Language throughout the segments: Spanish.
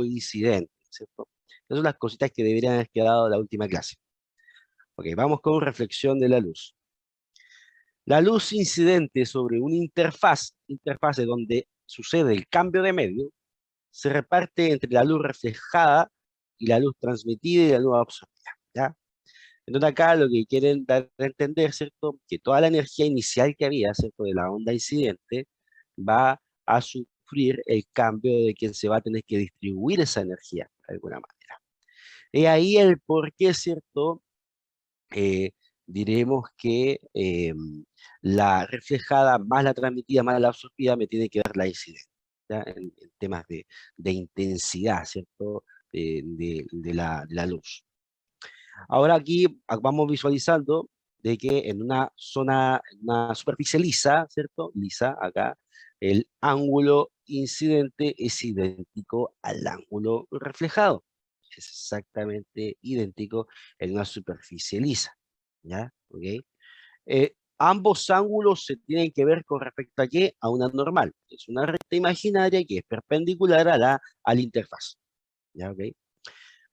incidente, ¿cierto? Esas son las cositas que deberían haber quedado en la última clase. Ok, vamos con reflexión de la luz. La luz incidente sobre una interfase donde sucede el cambio de medio, se reparte entre la luz reflejada y la luz transmitida y la luz absorbida, ¿ya? Entonces acá lo que quieren dar a entender, ¿cierto? Que toda la energía inicial que había, ¿cierto? De la onda incidente va a sufrir el cambio de quien se va a tener que distribuir esa energía, de alguna manera. Y ahí el por qué, ¿cierto? eh, Diremos que la reflejada más la transmitida más la absorbida me tiene que dar la incidencia, ¿ya? En temas de intensidad, ¿cierto? De la luz. Ahora aquí vamos visualizando de que en una zona, en una superficie lisa, ¿cierto? Lisa, acá, el ángulo incidente es idéntico al ángulo reflejado. Es exactamente idéntico en una superficie lisa, ¿ya? ¿Ok? Ambos ángulos se tienen que ver con respecto a qué? A una normal. Es una recta imaginaria que es perpendicular a la interfaz, ¿ya? ¿Ok?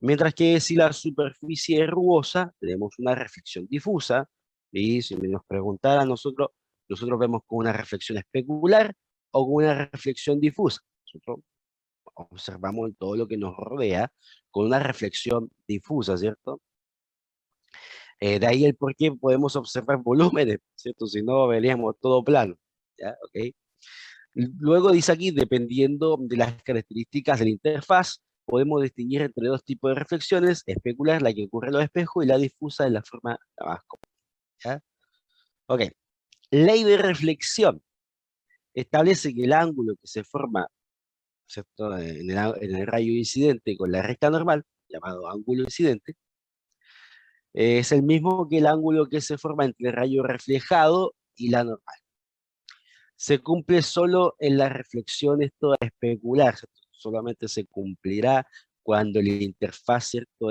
Mientras que si la superficie es rugosa, tenemos una reflexión difusa, y si nos preguntara a nosotros, nosotros vemos con una reflexión especular o con una reflexión difusa. Nosotros observamos en todo lo que nos rodea con una reflexión difusa, ¿cierto? De ahí el por qué podemos observar volúmenes, ¿cierto? Si no, veríamos todo plano, ¿ya? ¿Ok? Luego dice aquí, dependiendo de las características de la interfaz, podemos distinguir entre dos tipos de reflexiones: especular, la que ocurre en los espejos, y la difusa, en la forma más común, ¿ya? Ok, ley de reflexión. Establece que el ángulo que se forma, ¿cierto? En el rayo incidente con la recta normal, llamado ángulo incidente, es el mismo que el ángulo que se forma entre el rayo reflejado y la normal. Se cumple solo en la reflexión esto especular, ¿cierto? Solamente se cumplirá cuando la interfaz, ¿cierto?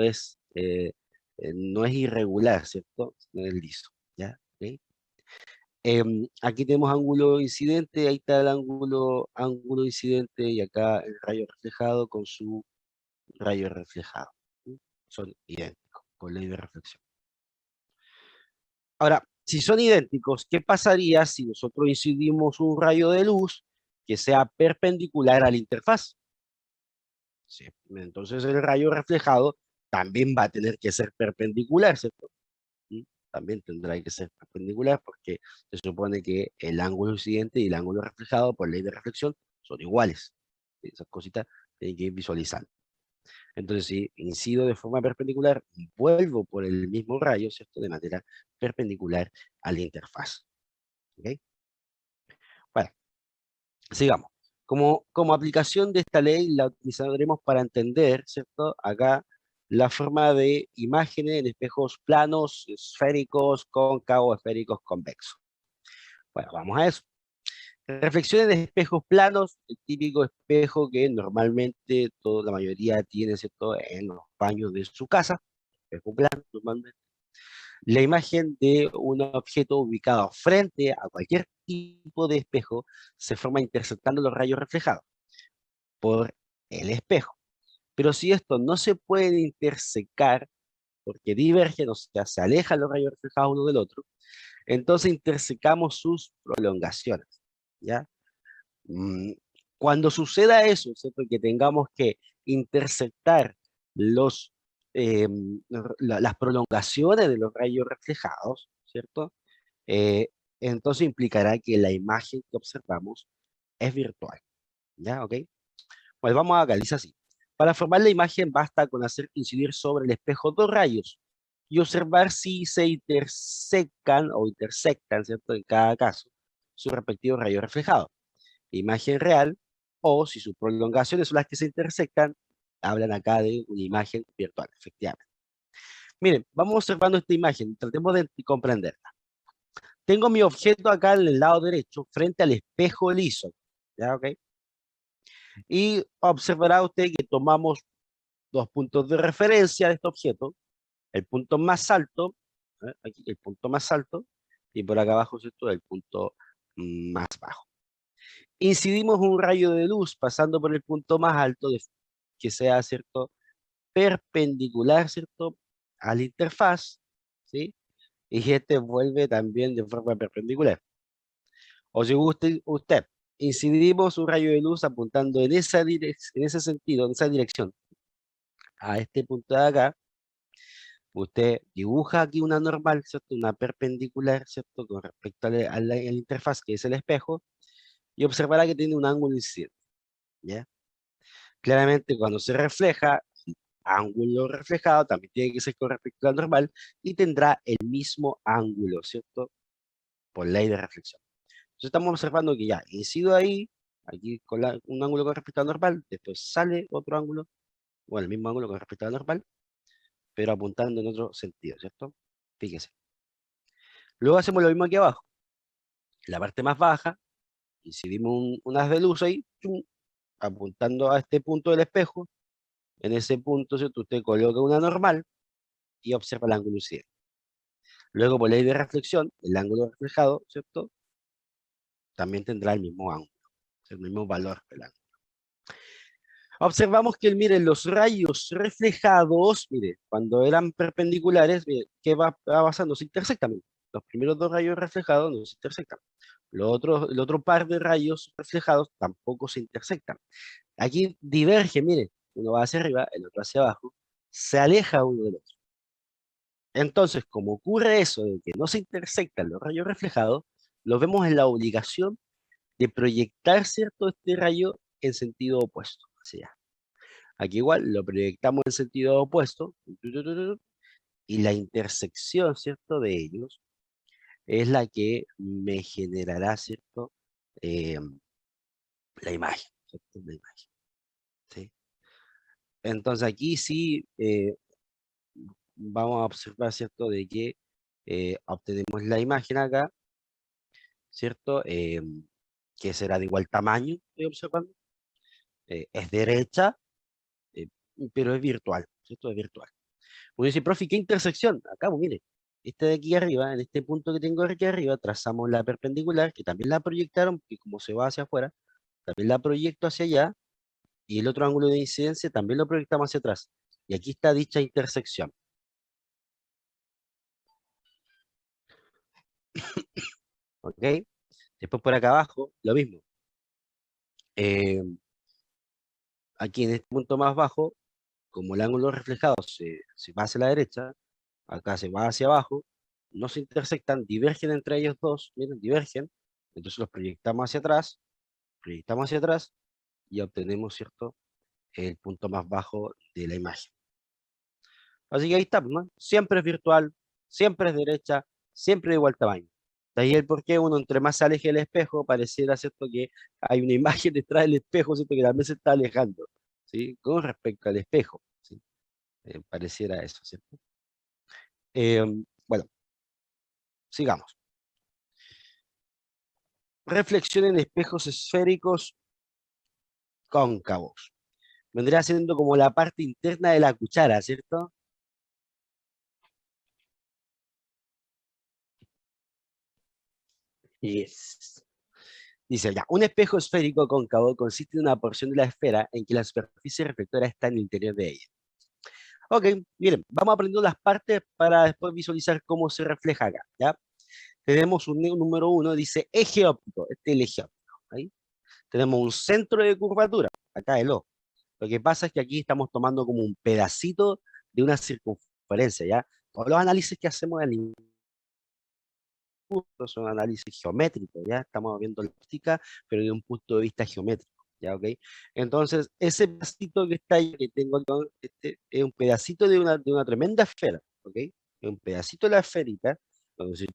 No es irregular, ¿cierto? No es liso, ¿ya? ¿Ok? Aquí tenemos ángulo incidente, ahí está el ángulo incidente, y acá el rayo reflejado con su rayo reflejado. ¿Sí? Son idénticos, por ley de reflexión. Ahora, si son idénticos, ¿qué pasaría si nosotros incidimos un rayo de luz que sea perpendicular a la interfaz? Sí, entonces el rayo reflejado también va a tener que ser perpendicular, ¿cierto? ¿Sí? También tendrá que ser perpendicular porque se supone que el ángulo incidente y el ángulo reflejado por ley de reflexión son iguales. ¿Sí? Esas cositas tienen que ir visualizando. Entonces, si incido de forma perpendicular, vuelvo por el mismo rayo, ¿cierto? De manera perpendicular a la interfaz. ¿Ok? Bueno, sigamos. Como aplicación de esta ley la utilizaremos para entender, ¿cierto? Acá la forma de imágenes en espejos planos, esféricos, cóncavos, esféricos, convexos. Bueno, vamos a eso. Reflexiones de espejos planos, el típico espejo que normalmente la mayoría tiene, ¿cierto? En los baños de su casa, espejo plano normalmente. La imagen de un objeto ubicado frente a cualquier tipo de espejo se forma interceptando los rayos reflejados por el espejo. Pero si esto no se puede intersecar porque divergen, o sea, se alejan los rayos reflejados uno del otro, entonces intersecamos sus prolongaciones, ¿ya? Mm, Cuando suceda eso, ¿cierto? Que tengamos que intersectar los, las prolongaciones de los rayos reflejados, ¿cierto? Eh, entonces implicará que la imagen que observamos es virtual, ¿ya? ¿Ok? Pues vamos acá, dice así. Para formar la imagen basta con hacer incidir sobre el espejo dos rayos y observar si se intersecan o intersectan, ¿cierto? En cada caso, su respectivo rayo reflejado. Imagen real, o si sus prolongaciones son las que se intersectan, hablan acá de una imagen virtual, efectivamente. Miren, vamos observando esta imagen, tratemos de comprenderla. Tengo mi objeto acá en el lado derecho, frente al espejo liso, ¿ya? ¿Ok? Y observará usted que tomamos dos puntos de referencia de este objeto, el punto más alto, aquí el punto más alto, y por acá abajo, ¿cierto? El punto más bajo. Incidimos un rayo de luz pasando por el punto más alto que sea, ¿cierto?, perpendicular, ¿cierto?, a la interfaz, ¿sí? Y este vuelve también de forma perpendicular. O si usted, incidimos un rayo de luz apuntando en ese sentido, en esa dirección, a este punto de acá. Usted dibuja aquí una normal, ¿cierto? Una perpendicular, ¿cierto? Con respecto a la interfaz, que es el espejo, y observará que tiene un ángulo incidente, ¿ya? Claramente, cuando se refleja, ángulo reflejado también tiene que ser con respecto a la normal, y tendrá el mismo ángulo, ¿cierto? Por ley de reflexión. Entonces estamos observando que ya incido ahí, aquí con un ángulo con respecto a la normal, después sale otro ángulo, bueno, el mismo ángulo con respecto a la normal, pero apuntando en otro sentido, ¿cierto? Fíjese. Luego hacemos lo mismo aquí abajo. La parte más baja, incidimos un haz de luz ahí, ¡chum!, apuntando a este punto del espejo. En ese punto, ¿cierto?, usted coloca una normal y observa el ángulo incidente. Luego, por ley de reflexión, el ángulo reflejado, ¿cierto?, también tendrá el mismo ángulo, el mismo valor del ángulo. Observamos que, miren, los rayos reflejados, mire, cuando eran perpendiculares, mire, ¿qué va pasando? Se intersectan. Los primeros dos rayos reflejados no se intersectan. El otro par de rayos reflejados tampoco se intersectan. Aquí diverge, mire, uno va hacia arriba, el otro hacia abajo, se aleja uno del otro. Entonces, como ocurre eso de que no se intersectan los rayos reflejados, los vemos en la obligación de proyectar, ¿cierto?, este rayo en sentido opuesto, hacia allá. Aquí igual lo proyectamos en sentido opuesto, y la intersección, ¿cierto?, de ellos es la que me generará, ¿cierto?, Eh, la imagen, ¿cierto?, la imagen, ¿sí? Entonces aquí sí vamos a observar, ¿cierto?, de que obtenemos la imagen acá, ¿cierto?, que será de igual tamaño, estoy observando, es derecha, eh, pero es virtual, ¿cierto?, es virtual. Uno dice, profe, ¿qué intersección? Acá, pues, mire, este de aquí arriba, en este punto que tengo aquí arriba, trazamos la perpendicular, que también la proyectaron, porque como se va hacia afuera, también la proyecto hacia allá, y el otro ángulo de incidencia también lo proyectamos hacia atrás. Y aquí está dicha intersección. ¿Ok? Después por acá abajo, lo mismo. Eh, Aquí en este punto más bajo, como el ángulo reflejado se va hacia la derecha, acá se va hacia abajo, no se intersectan, divergen entre ellos dos, miren, divergen, entonces los proyectamos hacia atrás y obtenemos, ¿cierto?, el punto más bajo de la imagen. Así que ahí está, ¿no? Siempre es virtual, siempre es derecha, siempre de igual tamaño. De ahí el por qué uno entre más se aleje del espejo, pareciera, ¿cierto?, que hay una imagen detrás del espejo, ¿cierto?, que también se está alejando, ¿sí?, con respecto al espejo, ¿sí? Pareciera eso, ¿cierto? Bueno, sigamos. Reflexión en espejos esféricos cóncavos. Vendría siendo como la parte interna de la cuchara, ¿cierto? Yes. Dice ya, un espejo esférico cóncavo consiste en una porción de la esfera en que la superficie reflectora está en el interior de ella. Ok, miren, vamos aprendiendo las partes para después visualizar cómo se refleja acá, ¿ya? Tenemos un número 1, dice eje óptico, este es el eje óptico, ¿ahí? Tenemos un centro de curvatura, acá el O. Lo que pasa es que aquí estamos tomando como un pedacito de una circunferencia, ¿ya? Todos los análisis que hacemos en el son análisis geométricos, ¿ya? Estamos viendo la óptica, pero de un punto de vista geométrico, ¿ya? ¿Ok? Entonces, ese pedacito que está ahí, que tengo acá, es un pedacito de una tremenda esfera, ¿ok? Es un pedacito de la esférica, donde si